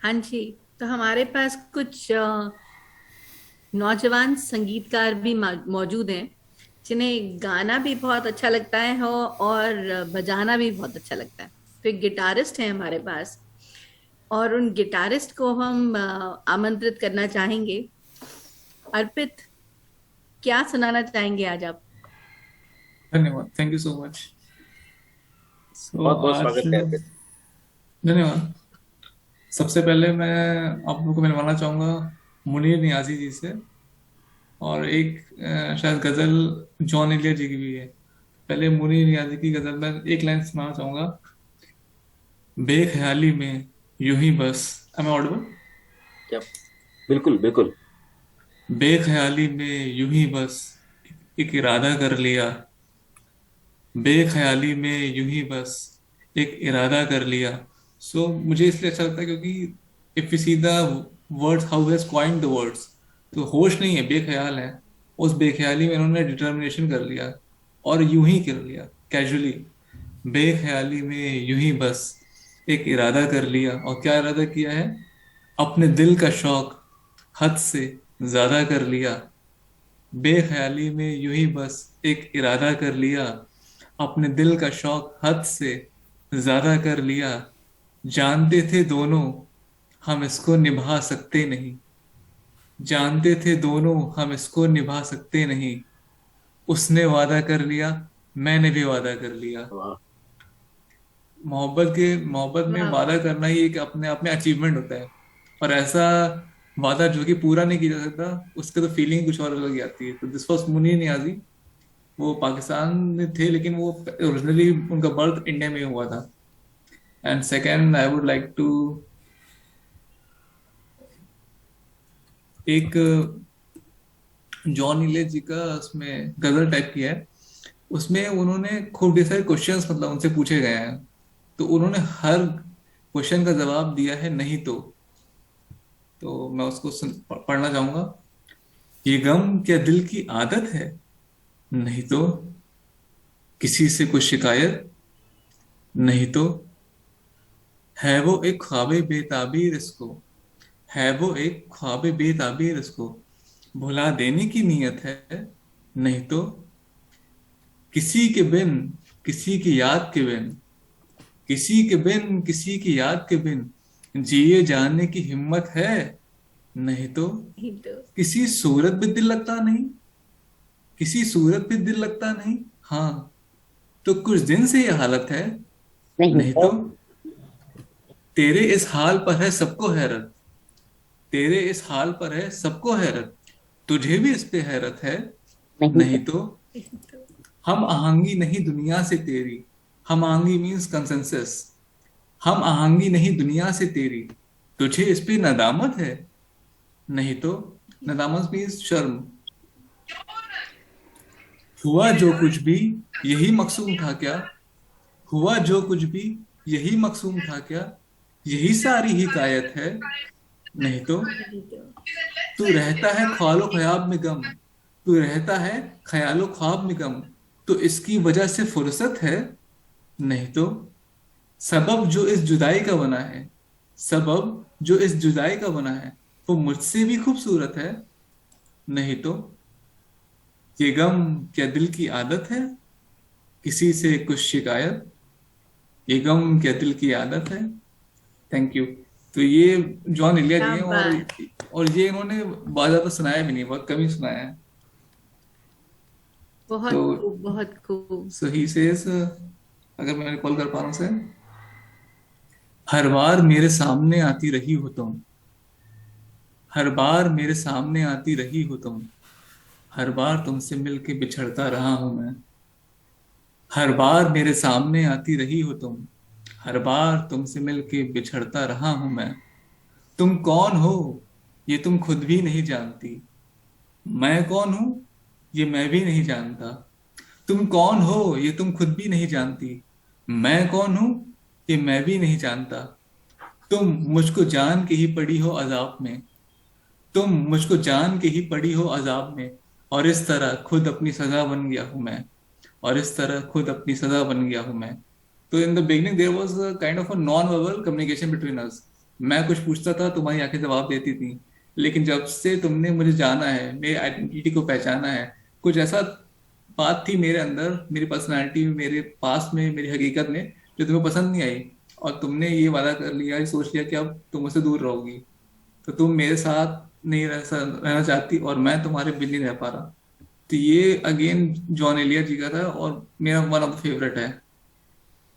हाँ जी। तो हमारे पास कुछ नौजवान संगीतकार भी मौजूद हैं, जिन्हें गाना भी बहुत अच्छा लगता है हो और बजाना भी बहुत अच्छा लगता है। तो एक गिटारिस्ट है हमारे पास, और उन गिटारिस्ट को हम आमंत्रित करना चाहेंगे। अर्पित, क्या सुनाना चाहेंगे आज आप? धन्यवाद, थैंक यू सो मच। सो बहुत बहुत आज स्वागत है अर्पित। धन्यवाद। सबसे पहले मैं आप लोगों को मिलवाना चाहूँगा मुनीर नियाज़ी जी से। और एक शायद गज़ल जॉन एलिया जी की भी है। पहले मुनीर नियाज़ी की गज़ल में एक लाइन सुनाना चाहूँगा। बेख्याली में यूं ही बस। am I audible? क्या? बिल्कुल बिल्कुल। बेख्याली में यूं ही बस एक इरादा कर लिया। बेख्याली में यूं ही बस एक इरादा कर लिया। सो मुझे इसलिए अच्छा लगता है क्योंकि if you see the words how has coined the words, तो होश नहीं है, बेख्याल है। उस बेख्याली में इन्होंने डिटर्मिनेशन कर लिया और यूं ही कर लिया कैजुअली। बेख्याली में यूं ही बस एक इरादा कर लिया। और क्या इरादा किया है? अपने दिल का शौक हद से ज्यादा कर लिया। बेख्याली में यूं ही बस एक इरादा कर लिया। अपने दिल का शौक हद से ज्यादा कर लिया। जानते थे दोनों हम इसको निभा सकते नहीं। जानते थे दोनों हम इसको निभा सकते नहीं। उसने वादा कर लिया, मैंने भी वादा कर लिया। वाह। मोहब्बत में वाह वादा वाह। करना ही एक अपने आप में अचीवमेंट होता है। और ऐसा वादा जो कि पूरा नहीं किया जा सकता, उसके तो फीलिंग कुछ और अलग ही आती है। तो दिस वॉज मुनीर नियाजी। वो पाकिस्तान में थे लेकिन वो ओरिजिनली उनका बर्थ इंडिया में हुआ था। And second I would like to एक जॉन इले जी का उसमें गजल टाइप की है। उसमें उन्होंने खूब ढेर सारे क्वेश्चंस मतलब उनसे पूछे गए हैं, तो उन्होंने हर क्वेश्चन का जवाब दिया है नहीं तो मैं उसको पढ़ना चाहूंगा। ये गम क्या दिल की आदत है? नहीं तो। किसी से कोई शिकायत? नहीं तो। है वो एक ख्वाबे बेताबीर इसको। है वो एक ख्वाबे बेताबीर इसको भुला देने की नीयत है? नहीं तो। किसी के बिन, किसी की याद के बिन, किसी के बिन, किसी की याद के बिन जिए जाने की हिम्मत है? नहीं तो। ही तो। किसी सूरत भी दिल लगता नहीं, किसी सूरत भी दिल लगता नहीं। हाँ, तो कुछ दिन से ये हालत है। नहीं नहीं तो। तो। तेरे इस हाल पर है सबको हैरत। तेरे इस हाल पर है सबको हैरत। तुझे भी इस पे हैरत है? नहीं तो। नहीं तो। ही तो। हम आहंगी नहीं दुनिया से तेरी। हम आहंगी मीन्स कंसेंसस। हम आहंगी नहीं दुनिया से तेरी। तुझे इस पे नदामत है? नहीं तो। नदामत मीन्स शर्म। हुआ जो कुछ भी यही मकसूम था क्या? हुआ जो कुछ भी यही मकसूम था क्या? यही सारी हिकायत है? नहीं तो। ही तो। तू रहता है ख्यालो ख्वाब में गम। तू रहता है ख्यालो ख्वाब में गम। तो इसकी वजह से फुर्सत है? नहीं तो। सबब जो इस जुदाई का बना है, सबब जो इस जुदाई का बना है, वो मुझसे भी खूबसूरत है? नहीं तो। ये गम क्या दिल की आदत है? किसी से कुछ शिकायत? ये गम क्या दिल की आदत है? Thank you. तो ये जॉन इलिया जी क्या हैं। बात। और ये इन्होंने बहुत ज्यादा सुनाया भी नहीं, बहुत कम ही सुनाया है। तो बहुत खूब, बहुत खूब। सही से अगर मैं कॉल कर पा रहा हूँ उसे। हर बार मेरे सामने आती रही हो तुम। हर बार मेरे सामने आती रही हो तुम। हर बार तुमसे मिलके बिछड़ता रहा हूं मैं। हर बार मेरे सामने आती रही हो तुम। हर बार तुमसे मिलके बिछड़ता रहा हूं मैं। तुम कौन हो ये तुम खुद भी नहीं जानती। मैं कौन हूं ये मैं भी नहीं जानता। तुम कौन हो ये तुम खुद भी नहीं जानती। मैं कौन हूं ये मैं भी नहीं जानता। तुम मुझको जान के ही पड़ी हो अजाब में। तुम मुझको जान के ही पड़ी हो अजाब में। और इस तरह खुद अपनी सजा बन गया हूं मैं। और इस तरह खुद अपनी सजा बन गया हूं मैं। तो in the beginning there was a kind of a non verbal communication between us. मैं कुछ पूछता था, तुम्हारी आंखें जवाब देती थी। लेकिन जब से तुमने मुझे जाना है, मेरी आइडेंटिटी को पहचाना है, कुछ ऐसा बात थी मेरे अंदर, मेरी पर्सनालिटी में, मेरे पास में, मेरी हकीकत में, जो तुम्हें पसंद नहीं आई। और तुमने ये वादा कर लिया, ये सोच लिया कि अब तुम मुझसे दूर रहोगी। तो तुम मेरे साथ नहीं रहना चाहती, और मैं तुम्हारे बिल नहीं रह पा रहा। तो ये अगेन जॉन एलिया जी का था, और मेरा वन ऑफ द फेवरेट है।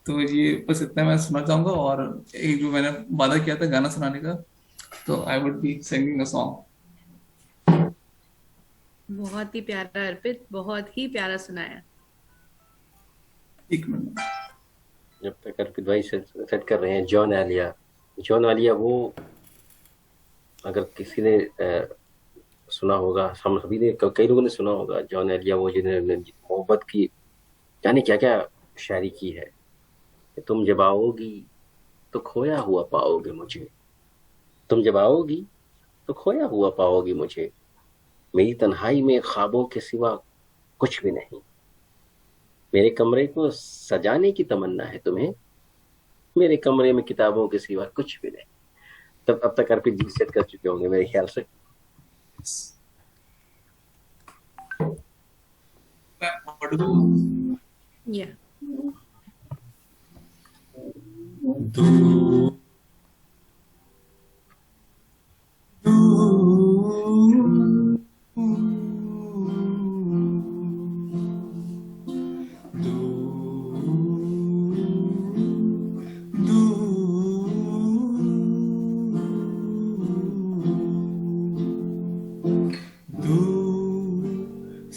तो ये बस इतना मैं सुनना चाहूंगा। और एक जो मैंने वादा किया था गाना सुनाने का, तो I would be singing a song. बहुत ही प्यारा अर्पित, बहुत ही प्यारा सुनाया। एक मिनट। जब तक अर्पित भाई सेट कर रहे हैं, जॉन एलिया, जॉन एलिया वो, अगर किसी ने सुना होगा, हम सभी ने, कई लोगों ने सुना होगा जॉन एलिया, वो जिन्होंने मोहब्बत की जाने क्या क्या शायरी की है। तुम जब आओगी तो खोया हुआ पाओगे मुझे, तुम जब आओगी तो खोया हुआ पाओगे मुझे, मेरी तन्हाई में ख्वाबों के सिवा कुछ भी नहीं, मेरे कमरे को सजाने की तमन्ना है तुम्हें, मेरे कमरे में किताबों के सिवा कुछ भी नहीं। तब अब तक अर्पित जी सेट कर चुके होंगे मेरे ख्याल से। या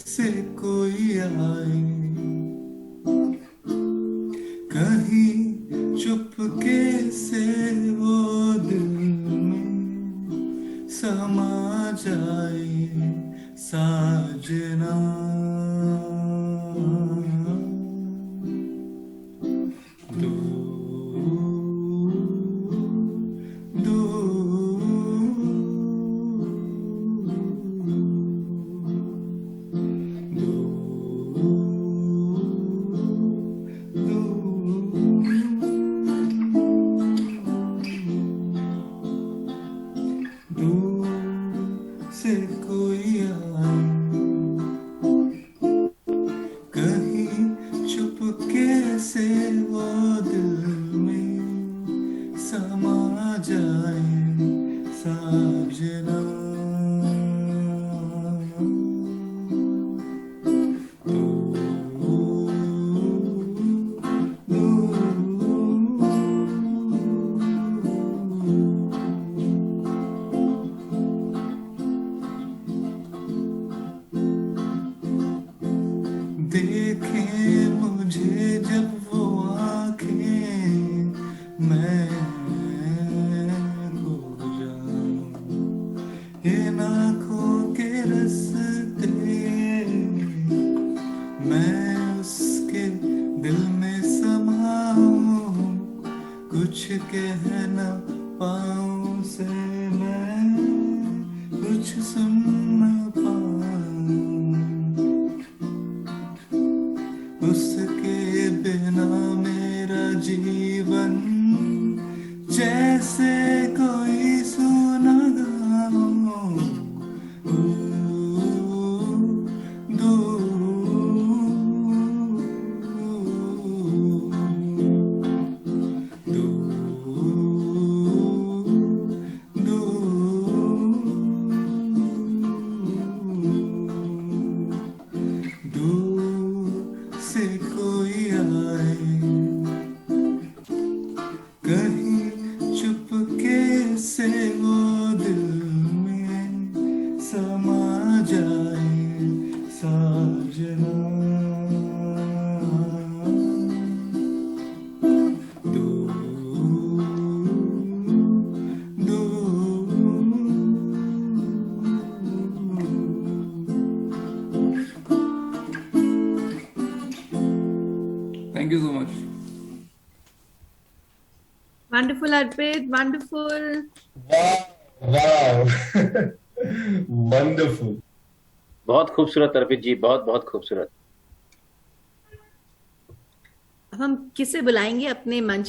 से कोई आए कहीं चुपके से, वो दिल में समा जाए साजना। से कोई आए कहीं चुपके से, वो दिल में समा जाए साजना। देखें मुझे जब वो आंखें, मैं खो जाऊं इन आँखों के रास्ते, मैं उसके दिल में समाऊं, कुछ कह न पाऊं से मैं, कुछ सुन न पाऊं, उसके बिना मेरा जीवन जैसे कोई सुना गाऊं। से कोई आए कहीं चुपके से, वो दिल में समा जाए साजना। Thank you so much. Wonderful Arpit, wonderful. वाह वंडरफुल। बहुत खूबसूरत अर्पित जी, बहुत बहुत खूबसूरत। अब हम किसे बुलाएंगे अपने मंच